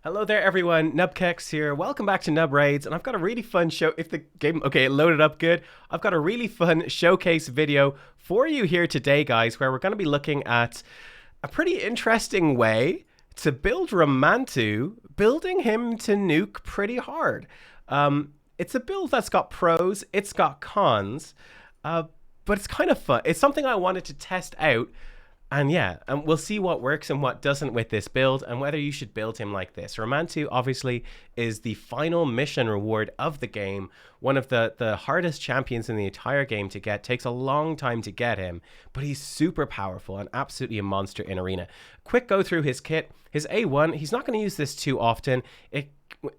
Hello there, everyone. Nubkeks here. Welcome back to Nub Raids, and I've got a really fun show. If the game, okay, it loaded up good. I've got a really fun showcase video for you here today, guys, where we're going to be looking at a pretty interesting way to build Ramantu, building him to nuke pretty hard. It's a build that's got pros, it's got cons, but it's kind of fun. It's something I wanted to test out. And yeah, and we'll see what works and what doesn't with this build and whether you should build him like this. Ramantu obviously is the final mission reward of the game. One of the hardest champions in the entire game to get. Takes a long time to get him, but he's super powerful and absolutely a monster in arena. Quick go through his kit. His A1, he's not going to use this too often. It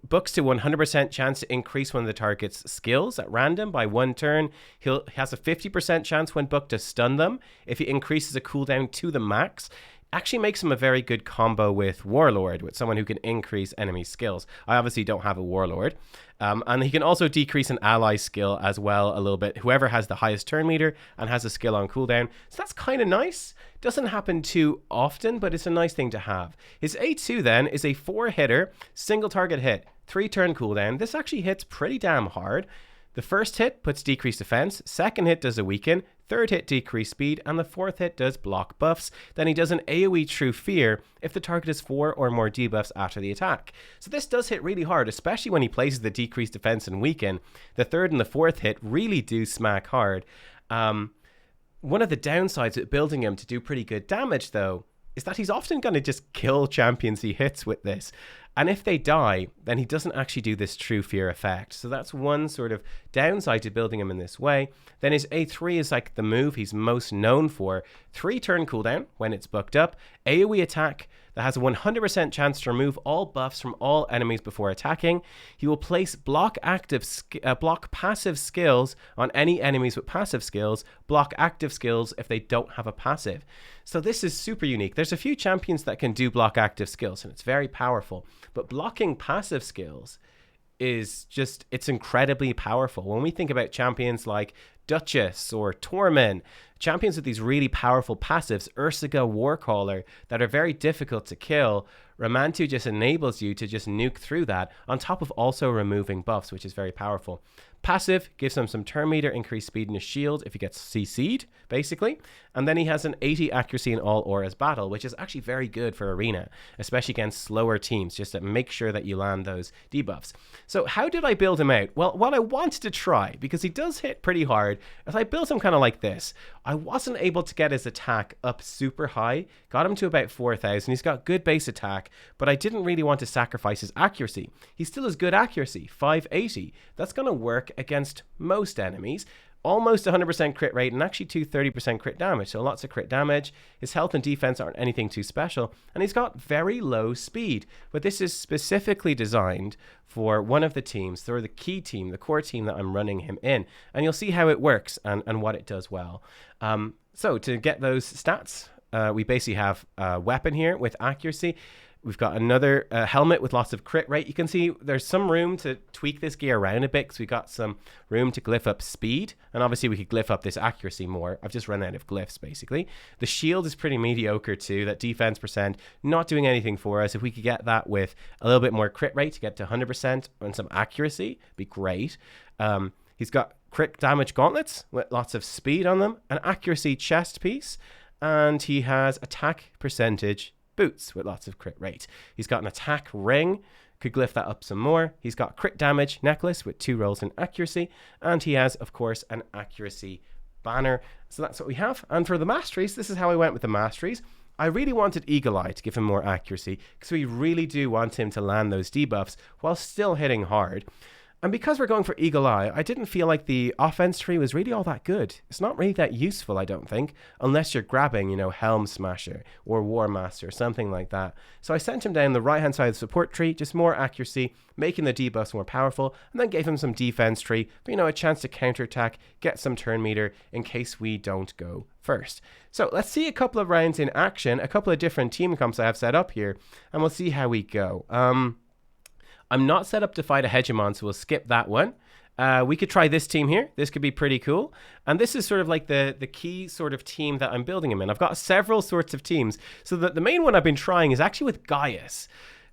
books to 100% chance to increase one of the target's skills at random by 1 turn. He has a 50% chance when booked to stun them if he increases a cooldown to the max. Actually makes him a very good combo with Warlord, with someone who can increase enemy skills. I obviously don't have a Warlord. And he can also decrease an ally skill as well a little bit. Whoever has the highest turn meter and has a skill on cooldown. So that's kind of nice. Doesn't happen too often, but it's a nice thing to have. His A2 then is a 4-hitter, single target hit, 3-turn cooldown. This actually hits pretty damn hard. The first hit puts decreased defense, second hit does a weaken, third hit decreased speed, and the fourth hit does block buffs. Then he does an AoE True Fear if the target is 4 or more debuffs after the attack. So this does hit really hard, especially when he places the decreased defense and weaken. The third and the fourth hit really do smack hard. One of the downsides of building him to do pretty good damage, though, is that he's often going to just kill champions he hits with this. And if they die, then he doesn't actually do this True Fear effect. So that's one sort of downside to building him in this way. Then his A3 is like the move he's most known for. 3-turn cooldown when it's booked up. AoE attack that has a 100% chance to remove all buffs from all enemies before attacking. He will place block passive skills on any enemies with passive skills, block active skills if they don't have a passive. So this is super unique. There's a few champions that can do block active skills, and it's very powerful. But blocking passive skills is just, it's incredibly powerful. When we think about champions like Duchess or Torment, champions with these really powerful passives, Ursiga Warcaller, that are very difficult to kill, Ramantu just enables you to just nuke through that, on top of also removing buffs, which is very powerful. Passive gives him some turn meter, increased speed in his shield if he gets CC'd, basically. And then he has an 80 accuracy in all auras battle, which is actually very good for arena, especially against slower teams, just to make sure that you land those debuffs. So how did I build him out? Well, what I wanted to try, because he does hit pretty hard, is I built him kind of like this. I wasn't able to get his attack up super high, got him to about 4,000. He's got good base attack, but I didn't really want to sacrifice his accuracy. He still has good accuracy, 580. That's going to work against most enemies. Almost 100% crit rate and actually 230% crit damage, so lots of crit damage. His health and defense aren't anything too special, and he's got very low speed. But this is specifically designed for one of the teams, or the key team, the core team that I'm running him in, and you'll see how it works and what it does well. So to get those stats, we basically have a weapon here with accuracy. We've got another helmet with lots of crit rate. You can see there's some room to tweak this gear around a bit because we've got some room to glyph up speed. And obviously we could glyph up this accuracy more. I've just run out of glyphs, basically. The shield is pretty mediocre too. That defense percent, not doing anything for us. If we could get that with a little bit more crit rate to get to 100% and some accuracy, be great. He's got crit damage gauntlets with lots of speed on them, an accuracy chest piece, and he has attack percentage boots with lots of crit rate. He's got an attack ring, could glyph that up some more. He's got crit damage necklace with 2 rolls in accuracy, and he has, of course, an accuracy banner. So that's what we have. And for the Masteries, this is how I went with the Masteries. I really wanted Eagle Eye to give him more accuracy because we really do want him to land those debuffs while still hitting hard. And because we're going for Eagle Eye, I didn't feel like the offense tree was really all that good. It's not really that useful, I don't think, unless you're grabbing, Helm Smasher or War Master or something like that. So I sent him down the right-hand side of the support tree, just more accuracy, making the debuffs more powerful, and then gave him some defense tree, but, a chance to counterattack, get some turn meter in case we don't go first. So let's see a couple of rounds in action, a couple of different team comps I have set up here, and we'll see how we go. I'm not set up to fight a Hegemon, so we'll skip that one. We could try this team here. This could be pretty cool. And this is sort of like the key sort of team that I'm building him in. I've got several sorts of teams. So the main one I've been trying is actually with Gaius.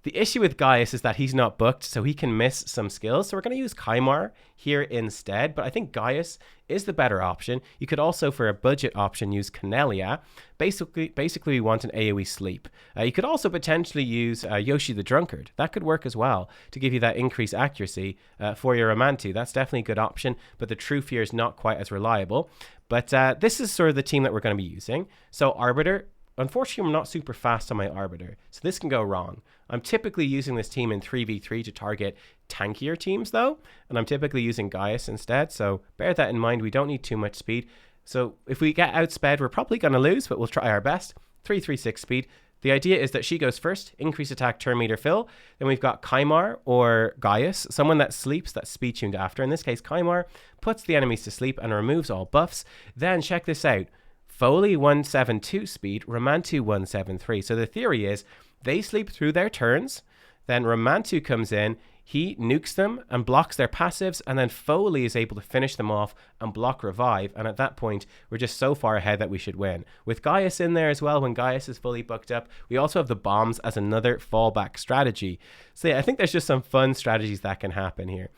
The issue with Gaius is that he's not booked, so he can miss some skills. So we're going to use Kymar here instead, but I think Gaius is the better option. You could also, for a budget option, use Cornelia. Basically we want an AoE sleep. You could also potentially use Yoshi the Drunkard. That could work as well to give you that increased accuracy for your Ramantu. That's definitely a good option, but the True Fear is not quite as reliable. But this is sort of the team that we're going to be using. So Arbiter, unfortunately, I'm not super fast on my Arbiter, so this can go wrong. I'm typically using this team in 3v3 to target tankier teams, though, and I'm typically using Gaius instead, so bear that in mind. We don't need too much speed. So if we get outsped, we're probably going to lose, but we'll try our best. 336 speed. The idea is that she goes first, increase attack, turn meter fill. Then we've got Kymar or Gaius, someone that sleeps, that's speed tuned after. In this case, Kymar puts the enemies to sleep and removes all buffs. Then check this out. Foley 172 speed, Ramantu 173. So the theory is they sleep through their turns, then Ramantu comes in, he nukes them and blocks their passives, and then Foley is able to finish them off and block revive, and at that point we're just so far ahead that we should win. With Gaius in there as well, when Gaius is fully booked up, we also have the bombs as another fallback strategy. So yeah, I think there's just some fun strategies that can happen here.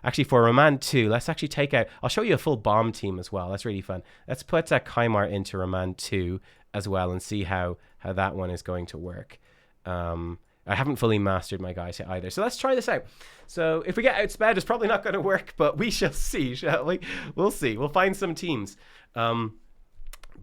Actually, for Ramantu, let's actually take out, I'll show you a full bomb team as well. That's really fun. Let's put Kymar into Ramantu as well and see how that one is going to work. I haven't fully mastered my guys yet either. So let's try this out. So if we get outsped, it's probably not going to work, but we shall see, shall we? We'll see. We'll find some teams. But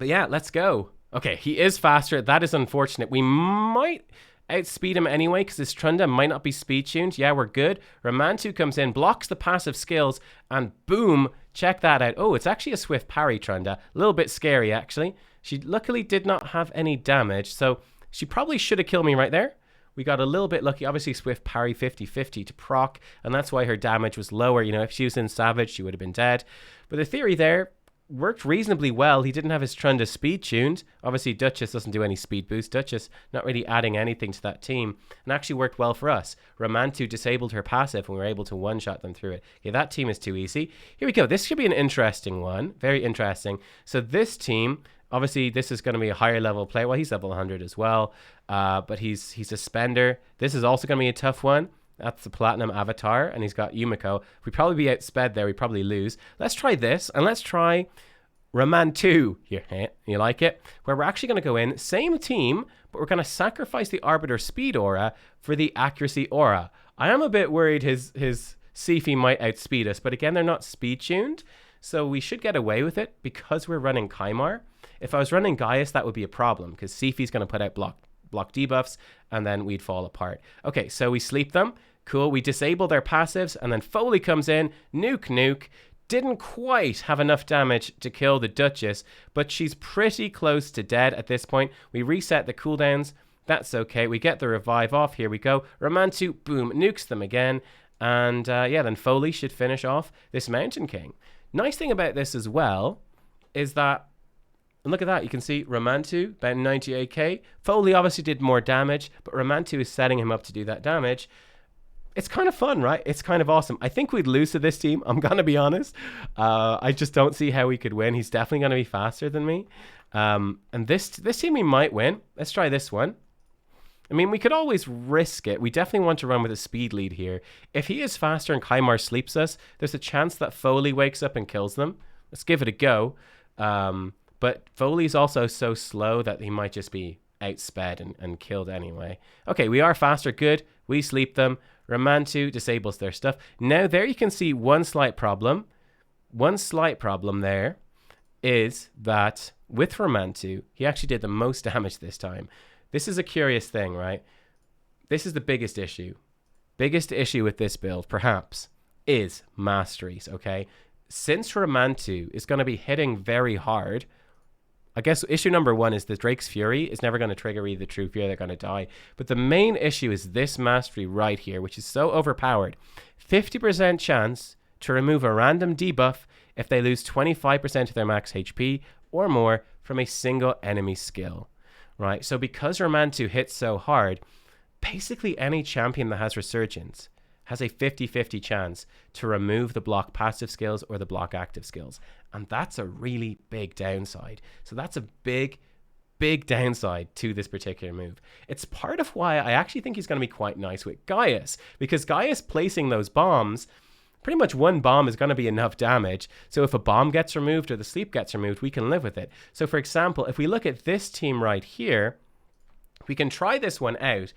yeah, let's go. Okay, he is faster. That is unfortunate. We might outspeed him anyway because his Trunda might not be speed tuned. Yeah, we're good. Ramantu comes in, blocks the passive skills, and boom, check that out. Oh, it's actually a swift parry Trunda. A little bit scary, actually. She luckily did not have any damage, so she probably should have killed me right there. We got a little bit lucky. Obviously, swift parry 50-50 to proc, and that's why her damage was lower. You know, if she was in Savage, she would have been dead. But the theory there worked reasonably well. He didn't have his Trunda speed tuned. Obviously, Duchess doesn't do any speed boost. Duchess not really adding anything to that team, and actually worked well for us. Ramantu disabled her passive, and we were able to one-shot them through it. Okay, that team is too easy. Here we go. This should be an interesting one. Very interesting. So this team, obviously, this is going to be a higher level play. Well, he's level 100 as well, but he's a spender. This is also going to be a tough one. That's the Platinum Avatar, and he's got Yumiko. We'd probably be outsped there. We'd probably lose. Let's try this, and let's try Ramantu here. You like it? Where we're actually going to go in, same team, but we're going to sacrifice the Arbiter Speed Aura for the Accuracy Aura. I am a bit worried his Sifi might outspeed us, but again, they're not speed tuned, so we should get away with it because we're running Kymar. If I was running Gaius, that would be a problem because Sifi's going to put out block debuffs, and then we'd fall apart. Okay, so we sleep them. Cool. We disable their passives, and then Foley comes in, nuke. Didn't quite have enough damage to kill the Duchess, but she's pretty close to dead at this point. We reset the cooldowns. That's okay. We get the revive off. Here we go. Ramantu, boom, nukes them again. And yeah, then Foley should finish off this Mountain King. Nice thing about this as well is that, and look at that, you can see Ramantu, about 98k. Foley obviously did more damage, but Ramantu is setting him up to do that damage. It's kind of fun, right? It's kind of awesome. I think we'd lose to this team, I'm going to be honest. I just don't see how we could win. He's definitely going to be faster than me. And this team we might win. Let's try this one. I mean, we could always risk it. We definitely want to run with a speed lead here. If he is faster and Kymar sleeps us, there's a chance that Foley wakes up and kills them. Let's give it a go. But Foley's also so slow that he might just be outsped and killed anyway. Okay, we are faster. Good. We sleep them. Ramantu disables their stuff. Now there you can see one slight problem. One slight problem there is that with Ramantu, he actually did the most damage this time. This is a curious thing, right? This is the biggest issue. Biggest issue with this build, perhaps, is Masteries, okay? Since Ramantu is going to be hitting very hard, I guess issue number one is the Drake's Fury is never going to trigger either True Fear, they're going to die. But the main issue is this Mastery right here, which is so overpowered. 50% chance to remove a random debuff if they lose 25% of their max HP or more from a single enemy skill, right? So because Ramantu hits so hard, basically any champion that has Resurgence has a 50-50 chance to remove the block passive skills or the block active skills. And that's a really big downside. So that's a big big downside to this particular move. It's part of why I actually think he's going to be quite nice with Gaius, because Gaius placing those bombs, pretty much one bomb is going to be enough damage. So if a bomb gets removed or the sleep gets removed, we can live with it. So for example, if we look at this team right here, we can try this one out.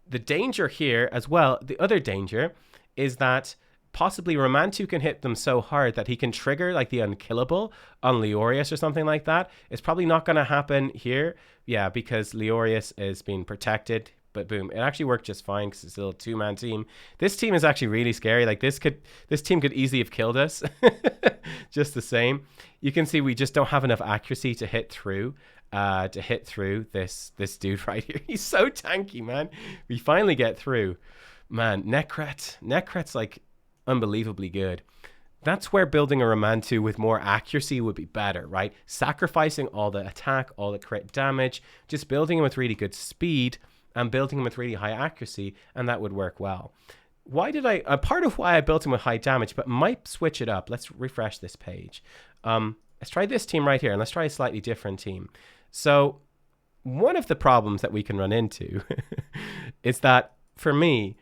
The danger here as well, the other danger is that possibly Ramantu can hit them so hard that he can trigger like the unkillable on Leorius or something like that. It's probably not going to happen here. Yeah, because Leorius is being protected. But boom, it actually worked just fine because it's a little two-man team. This team is actually really scary. Like this team could easily have killed us just the same. You can see we just don't have enough accuracy to hit through this dude right here. He's so tanky, man. We finally get through. Man, Necret's like unbelievably good. That's where building a Ramantu with more accuracy would be better, right? Sacrificing all the attack, all the crit damage, just building him with really good speed and building him with really high accuracy, and that would work well. Why did I... part of why I built him with high damage, but might switch it up. Let's refresh this page. Let's try this team right here, and let's try a slightly different team. So one of the problems that we can run into is that, for me,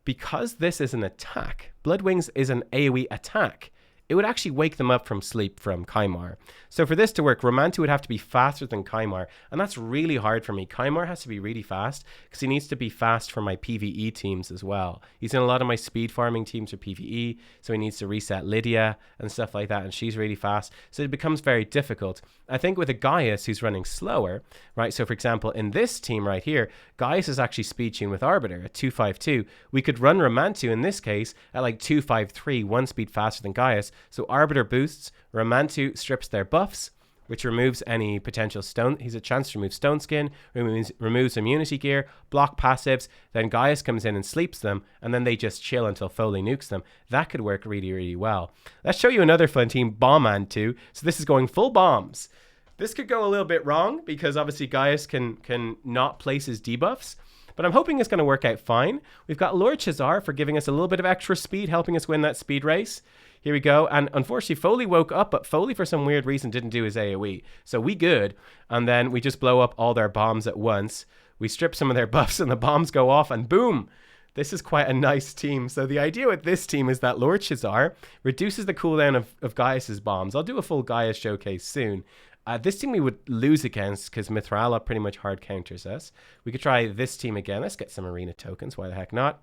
because this is an attack, Bloodwings is an AoE attack, it would actually wake them up from sleep from Kymar. So for this to work, Ramantu would have to be faster than Kymar, and that's really hard for me. Kymar has to be really fast because he needs to be fast for my PvE teams as well. He's in a lot of my speed farming teams for PvE, so he needs to reset Lydia and stuff like that, and she's really fast, so it becomes very difficult. I think with a Gaius who's running slower, right, so for example, in this team right here, Gaius is actually speed tuned with Arbiter at 252. We could run Ramantu in this case at like 253, one speed faster than Gaius. So Arbiter boosts, Ramantu strips their buffs, which removes any potential stone. He's a chance to remove stone skin, removes immunity gear, block passives. Then Gaius comes in and sleeps them, and then they just chill until Foley nukes them. That could work really, really well. Let's show you another fun team, Bombman 2. So this is going full bombs. This could go a little bit wrong because obviously Gaius can not place his debuffs, but I'm hoping it's going to work out fine. We've got Lord Chazar for giving us a little bit of extra speed, helping us win that speed race. Here we go. And unfortunately, Foley woke up, but Foley, for some weird reason, didn't do his AoE. So we good. And then we just blow up all their bombs at once. We strip some of their buffs and the bombs go off and boom. This is quite a nice team. So the idea with this team is that Lord Chazar reduces the cooldown of Gaius's bombs. I'll do a full Gaius showcase soon. This team we would lose against because Mithrala pretty much hard counters us. We could try this team again. Let's get some arena tokens. Why the heck not?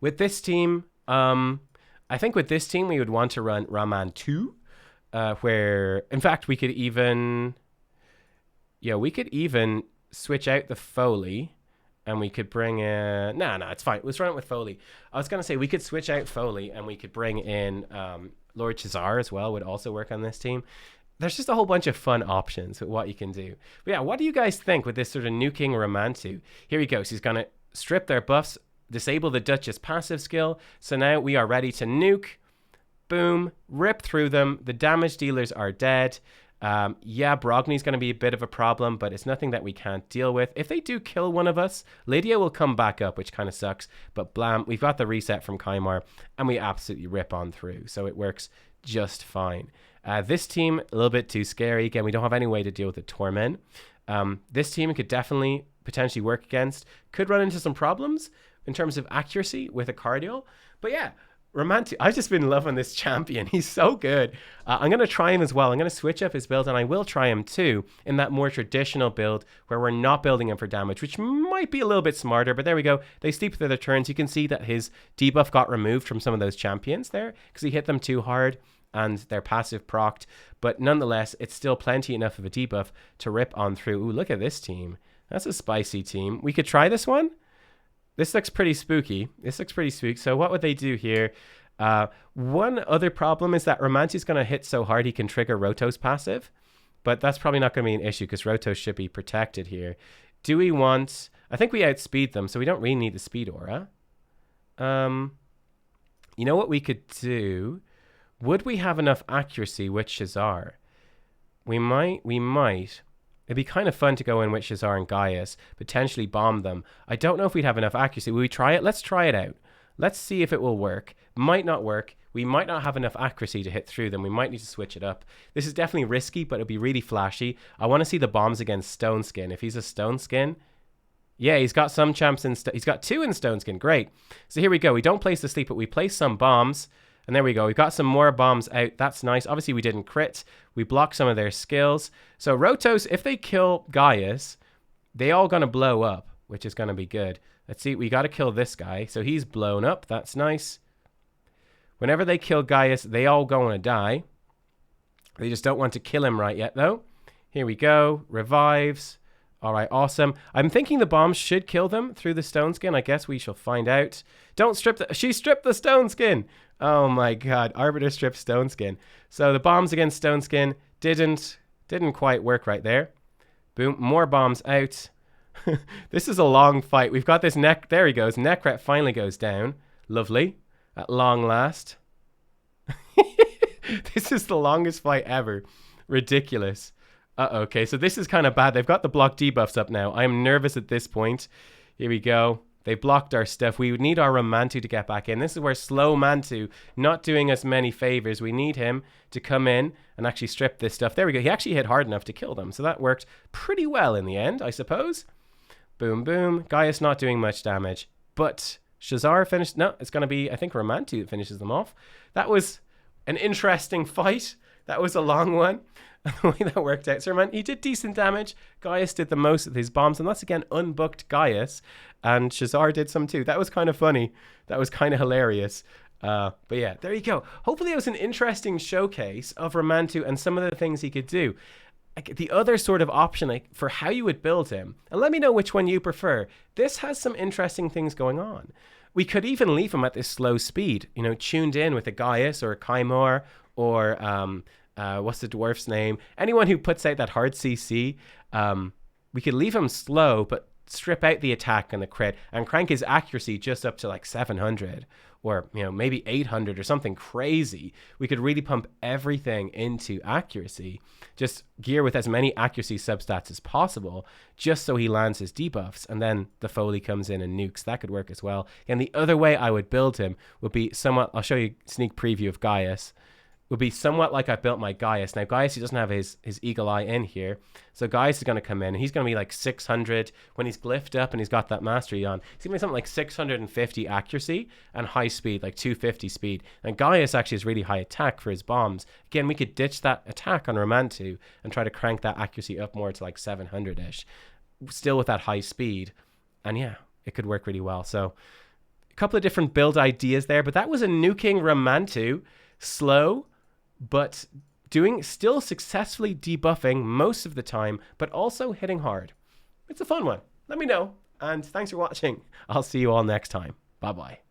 With this team, I think with this team we would want to run Raman 2, where in fact we could even switch out the Foley and we could bring in it's fine. Let's run it with Foley. I was gonna say we could switch out Foley and we could bring in Lord Chazar as well, would also work on this team. There's just a whole bunch of fun options with what you can do. But yeah, what do you guys think with this sort of nuking Ramantu? Here he goes. He's going to strip their buffs, disable the Duchess passive skill. So now we are ready to nuke. Boom. Rip through them. The damage dealers are dead. Yeah, Brogny's going to be a bit of a problem, but it's nothing that we can't deal with. If they do kill one of us, Lydia will come back up, which kind of sucks. But blam, we've got the reset from Kymar, and we absolutely rip on through. So it works just fine. This team, a little bit too scary. Again, we don't have any way to deal with the Torment. This team could definitely potentially work against. Could run into some problems in terms of accuracy with a Cardial. But yeah, Ramantu, I've just been loving this champion. He's so good. I'm going to try him as well. I'm going to switch up his build, and I will try him too in that more traditional build where we're not building him for damage, which might be a little bit smarter. But there we go. They sleep through their turns. You can see that his debuff got removed from some of those champions there because he hit them too hard and they're passive procced, but nonetheless, it's still plenty enough of a debuff to rip on through. Ooh, look at this team. That's a spicy team. We could try this one. This looks pretty spooky. So what would they do here? One other problem is that Ramantu's going to hit so hard he can trigger Roto's passive, but that's probably not going to be an issue because Roto should be protected here. Do we want... I think we outspeed them, so we don't really need the speed aura. You know what we could do? Would we have enough accuracy with Chazar? We might. It'd be kind of fun to go in with Chazar and Gaius, potentially bomb them. I don't know if we'd have enough accuracy. Will we try it? Let's try it out. Let's see if it will work. Might not work. we might not have enough accuracy to hit through them. We might need to switch it up. This is definitely risky, but it'll be really flashy. I want to see the bombs against Stone Skin. If he's a Stone Skin, yeah, he's got some champs in, he's got 2 in Stone Skin. Great. So here we go. We don't place the sleep, but we place some bombs. And there we go. We've got some more bombs out. That's nice. Obviously, we didn't crit. We blocked some of their skills. So Rotos, if they kill Gaius, they all going to blow up, which is going to be good. Let's see. We got to kill this guy. So he's blown up. That's nice. Whenever they kill Gaius, they all going to die. They just don't want to kill him right yet, though. Here we go. Revives. All right, awesome. I'm thinking the bombs should kill them through the Stone Skin. I guess we shall find out. Don't strip the... She stripped the Stone Skin. Oh my god. Arbiter stripped Stone Skin. So the bombs against Stone Skin didn't quite work right there. Boom. More bombs out. This is a long fight. We've got this neck. There he goes. Necret finally goes down. Lovely. At long last. This is the longest fight ever. Ridiculous. Okay, so this is kind of bad. They've got the block debuffs up now. I'm nervous at this point. Here we go. They blocked our stuff. We would need our Ramantu to get back in. This is where slow Mantu not doing us many favors. We need him to come in and actually strip this stuff. There we go. He actually hit hard enough to kill them. So that worked pretty well in the end, I suppose. Boom, boom. Gaius not doing much damage. But Shazar finished... No, it's going to be, I think, Ramantu that finishes them off. That was an interesting fight. That was a long one. The way that worked out. So, man, he did decent damage. Gaius did the most with his bombs. And that's, again, unbooked Gaius. And Shazar did some too. That was kind of funny. That was kind of hilarious. But yeah, there you go. Hopefully it was an interesting showcase of Ramantu and some of the things he could do. Like the other sort of option like, for how you would build him. And let me know which one you prefer. This has some interesting things going on. We could even leave him at this slow speed. You know, tuned in with a Gaius or a Kaimor or... what's the dwarf's name? Anyone who puts out that hard CC, we could leave him slow, but strip out the attack and the crit and crank his accuracy just up to like 700 or, you know, maybe 800 or something crazy. We could really pump everything into accuracy, just gear with as many accuracy substats as possible, just so he lands his debuffs. And then the Foley comes in and nukes. That could work as well. And the other way I would build him would be somewhat, I'll show you a sneak preview of Gaius. Would be somewhat like I built my Gaius. Now, Gaius, he doesn't have his eagle eye in here. So Gaius is going to come in, and he's going to be like 600. When he's glyphed up and he's got that mastery on, he's going to be something like 650 accuracy and high speed, like 250 speed. And Gaius actually has really high attack for his bombs. Again, we could ditch that attack on Ramantu and try to crank that accuracy up more to like 700-ish. Still with that high speed. And yeah, it could work really well. So a couple of different build ideas there, but that was a nuking Ramantu. Slow, but still successfully debuffing most of the time, but also hitting hard. It's a fun one. Let me know. And thanks for watching. I'll see you all next time. Bye-bye.